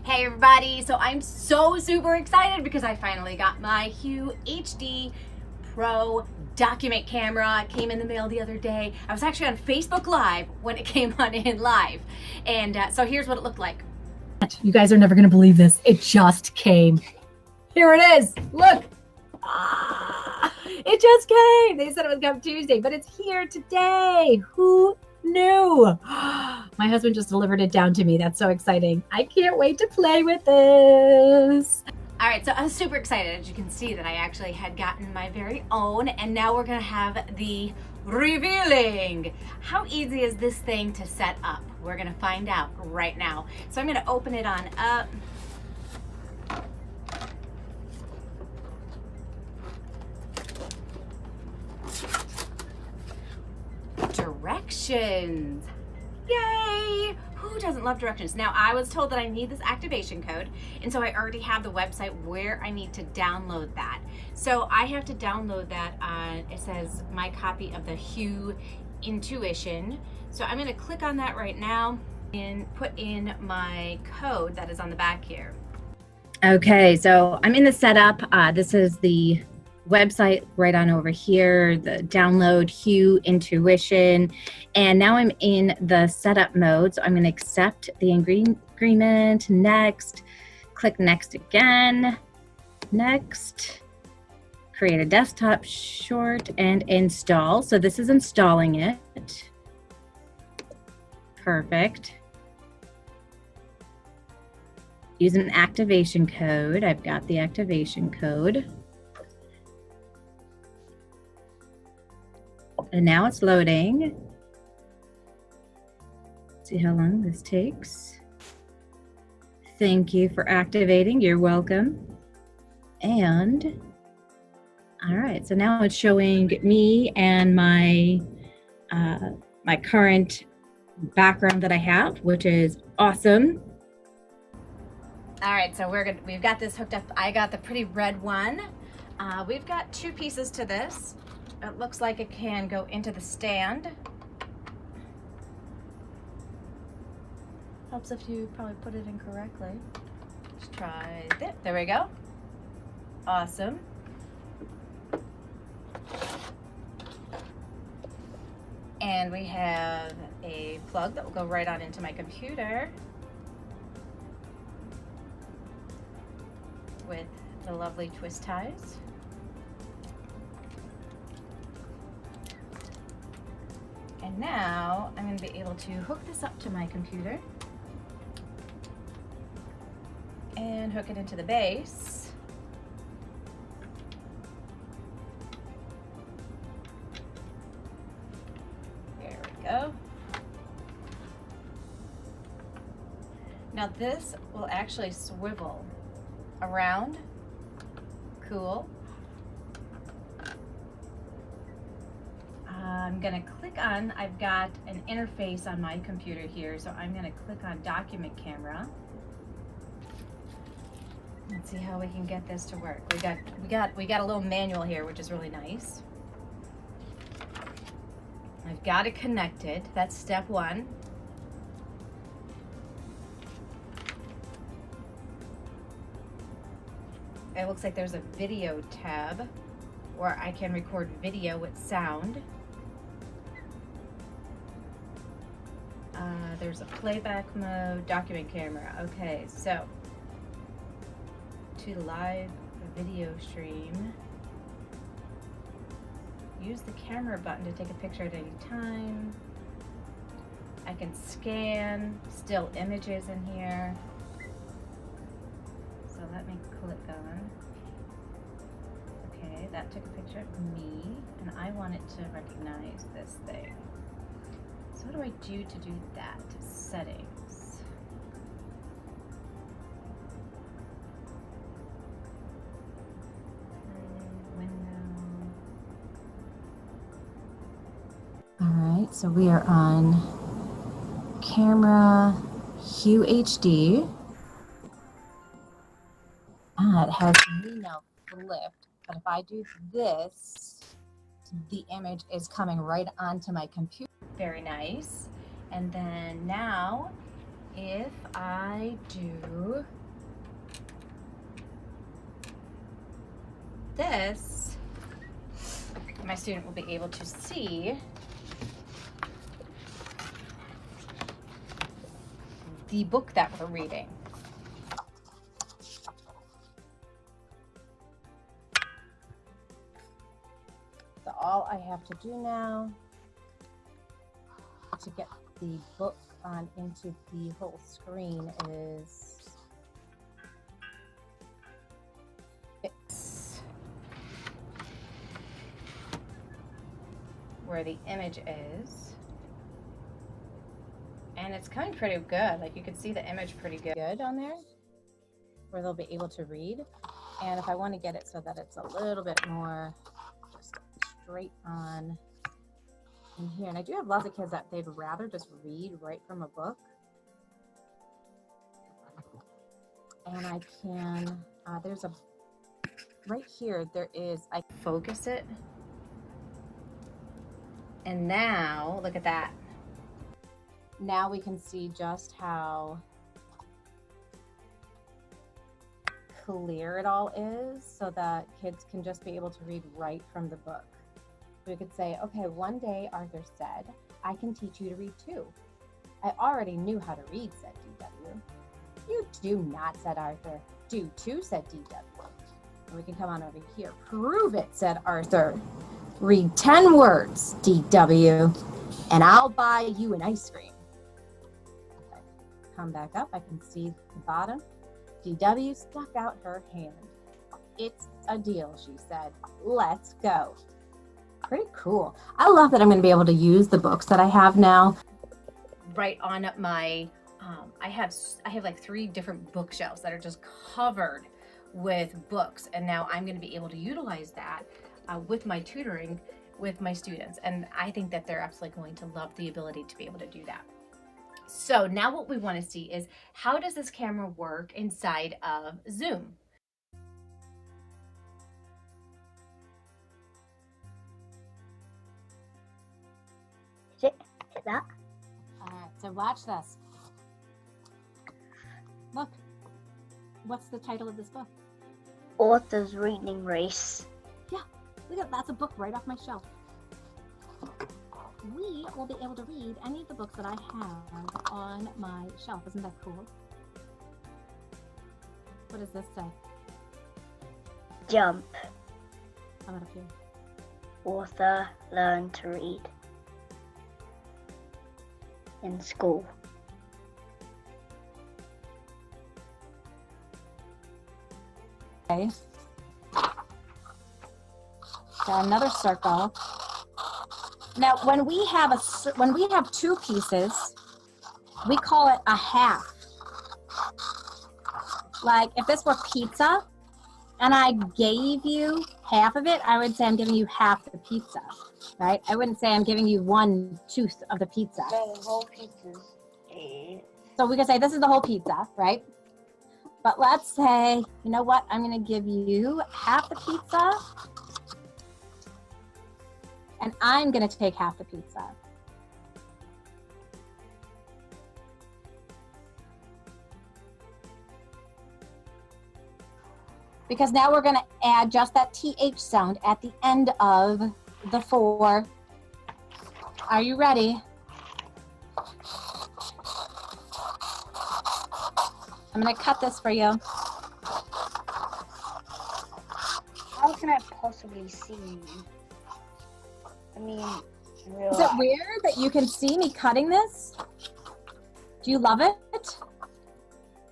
Hey everybody, so I'm so super excited because I finally got my Hue HD Pro document camera. It came in the mail the other day. I was actually on Facebook Live when it came on in live. And so here's what it looked like. You guys are never gonna believe this. It just came. Here it is, look. It just came. They said it was coming Tuesday, but it's here today. Who knew? My husband just delivered it down to me. That's so exciting. I can't wait to play with this. All right, so I was super excited. As you can see that I actually had gotten my very own, and now we're gonna have the revealing. How easy is this thing to set up? We're gonna find out right now. So I'm gonna open it on up. Directions. Yay! Who doesn't love directions? Now, I was told that I need this activation code, and so I already have the website where I need to download that. So I have to download that on, it says my copy of the Hue Intuition. So I'm gonna click on that right now and put in my code that is on the back here. Okay, so I'm in the setup. This is the website right on over here, the download Hue Intuition. And now I'm in the setup mode. So I'm going to accept the agreement, next, click next again, next, create a desktop short and install. So this is installing it. Perfect. Use an activation code. I've got the activation code. And now it's loading. See how long this takes. Thank you for activating. You're welcome. And all right, so now it's showing me and my my current background that I have, which is awesome. All right, so we've got this hooked up. I got the pretty red one. We've got two pieces to this. It looks like it can go into the stand. Helps if you probably put it in correctly. Let's try this. There we go. Awesome. And we have a plug that will go right on into my computer with the lovely twist ties. And now I'm going to be able to hook this up to my computer and hook it into the base. There we go. Now this will actually swivel around. Cool. I'm gonna click on, I've got an interface on my computer here, so I'm gonna click on document camera. Let's see how we can get this to work. We got a little manual here, which is really nice. I've got it connected. That's step one. It looks like there's a video tab where I can record video with sound. There's a playback mode, document camera. Okay, so to live video stream, use the camera button to take a picture at any time. I can scan still images in here. So let me click on. Okay, that took a picture of me, and I want it to recognize this thing. So what do I do to do that? Settings. Window. All right, so we are on camera Hue HD. It has me now flipped, but if I do this, the image is coming right onto my computer. Very nice. And then now if I do this, my student will be able to see the book that we're reading. So all I have to do now to get the book on into the whole screen is fix where the image is. And it's coming pretty good. Like, you can see the image pretty good on there where they'll be able to read. And if I want to get it so that it's a little bit more just straight on in here. And I do have lots of kids that they'd rather just read right from a book. And I can, there's a, right here, there is, I focus it. And now, look at that. Now we can see just how clear it all is so that kids can just be able to read right from the book. We could say, okay, one day Arthur said, I can teach you to read too. I already knew how to read, said DW. You do not, said Arthur. Do too, said DW. And we can come on over here. Prove it, said Arthur. Read 10 words, DW, and I'll buy you an ice cream. Okay. Come back up, I can see the bottom. DW stuck out her hand. It's a deal, she said. Let's go. Pretty cool. I love that I'm going to be able to use the books that I have now. Right on my, I have like 3 different bookshelves that are just covered with books. And now I'm going to be able to utilize that with my tutoring with my students. And I think that they're absolutely going to love the ability to be able to do that. So now what we want to see is, how does this camera work inside of Zoom? Hit that. All right, so watch this. Look, what's the title of this book? Author's Reading Race. Yeah, look at that's a book right off my shelf. We will be able to read any of the books that I have on my shelf. Isn't that cool? What does this say? Jump. How about up here? Author learn to read. In school. Okay. Got another circle. Now, when we have 2 pieces, we call it a half. Like if this were pizza and I gave you half of it, I would say I'm giving you half the pizza, right? I wouldn't say I'm giving you 1/2 of the pizza. The whole pizza. So we could say this is the whole pizza, right? But let's say, you know what? I'm going to give you half the pizza. And I'm going to take half the pizza. Because now we're going to add just that TH sound at the end of the 4. Are you ready? I'm going to cut this for you. How can I possibly see you? I mean, is it weird that you can see me cutting this? Do you love it?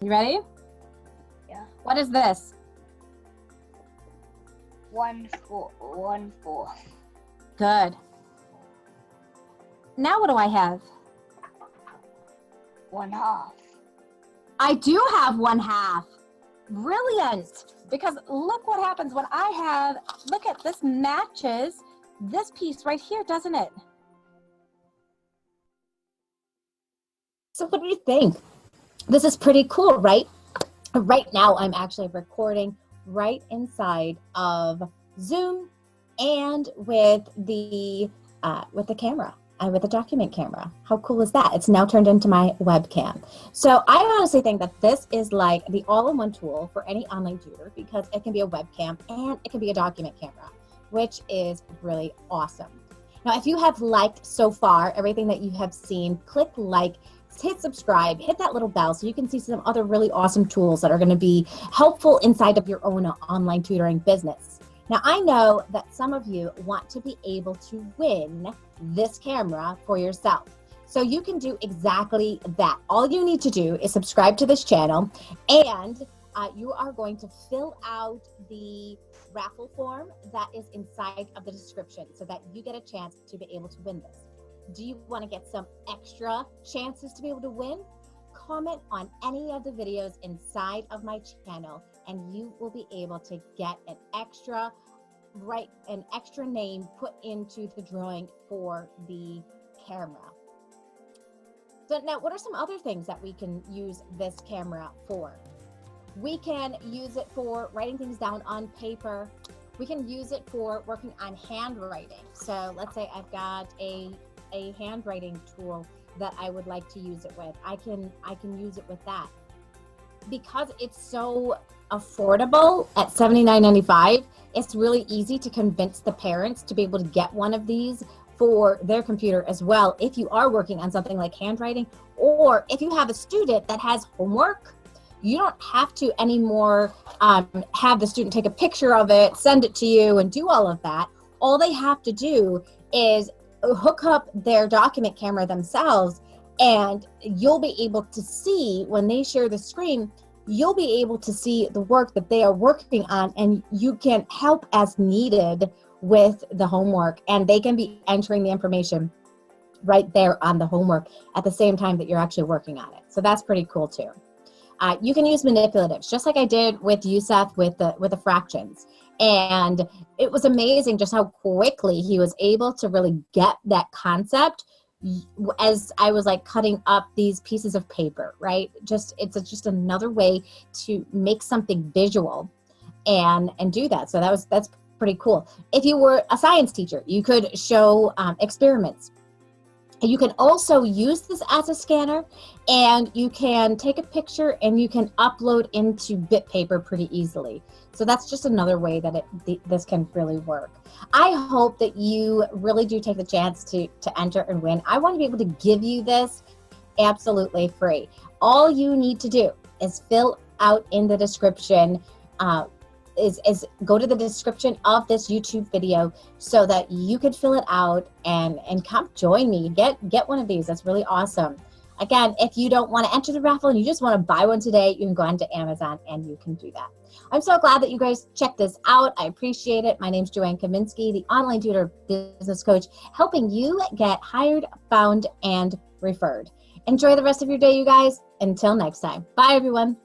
You ready? Yeah. What is this? 1/4. Good. Now what do I have? 1/2. I do have 1/2. Brilliant. Because look what happens when I have, look at this matches this piece right here, doesn't it? So what do you think? This is pretty cool, right? Right now I'm actually recording right inside of Zoom and with the camera. with a document camera. How cool is that? It's now turned into my webcam. So I honestly think that this is like the all-in-one tool for any online tutor, because it can be a webcam and it can be a document camera, which is really awesome. Now, if you have liked so far everything that you have seen, click like, hit subscribe, hit that little bell so you can see some other really awesome tools that are going to be helpful inside of your own online tutoring business. Now, I know that some of you want to be able to win this camera for yourself. So you can do exactly that. All you need to do is subscribe to this channel, and you are going to fill out the raffle form that is inside of the description so that you get a chance to be able to win this. Do you want to get some extra chances to be able to win? Comment on any of the videos inside of my channel and you will be able to get an extra name put into the drawing for the camera. So now, what are some other things that we can use this camera for? We can use it for writing things down on paper. We can use it for working on handwriting. So let's say I've got a handwriting tool that I would like to use it with. I can use it with that. Because it's so affordable at $79.95, it's really easy to convince the parents to be able to get one of these for their computer as well, if you are working on something like handwriting, or if you have a student that has homework. You don't have to anymore have the student take a picture of it, send it to you, and do all of that. All they have to do is hook up their document camera themselves, and you'll be able to see when they share the screen, you'll be able to see the work that they are working on, and you can help as needed with the homework, and they can be entering the information right there on the homework at the same time that you're actually working on it. So that's pretty cool too. You can use manipulatives, just like I did with Yusuf with the fractions. And it was amazing just how quickly he was able to really get that concept as I was like cutting up these pieces of paper, right? It's just another way to make something visual and do that. So that's pretty cool. If you were a science teacher, you could show experiments. You can also use this as a scanner, and you can take a picture and you can upload into BitPaper pretty easily. So that's just another way that this can really work. I hope that you really do take the chance to enter and win. I want to be able to give you this absolutely free. All you need to do is fill out in the description, is go to the description of this YouTube video so that you could fill it out and come join me. Get one of these. That's really awesome. Again, if you don't want to enter the raffle and you just want to buy one today, you can go onto Amazon and you can do that. I'm so glad that you guys checked this out. I appreciate it. My name's Joanne Kaminski, the online tutor business coach, helping you get hired, found, and referred. Enjoy the rest of your day, you guys. Until next time. Bye, everyone.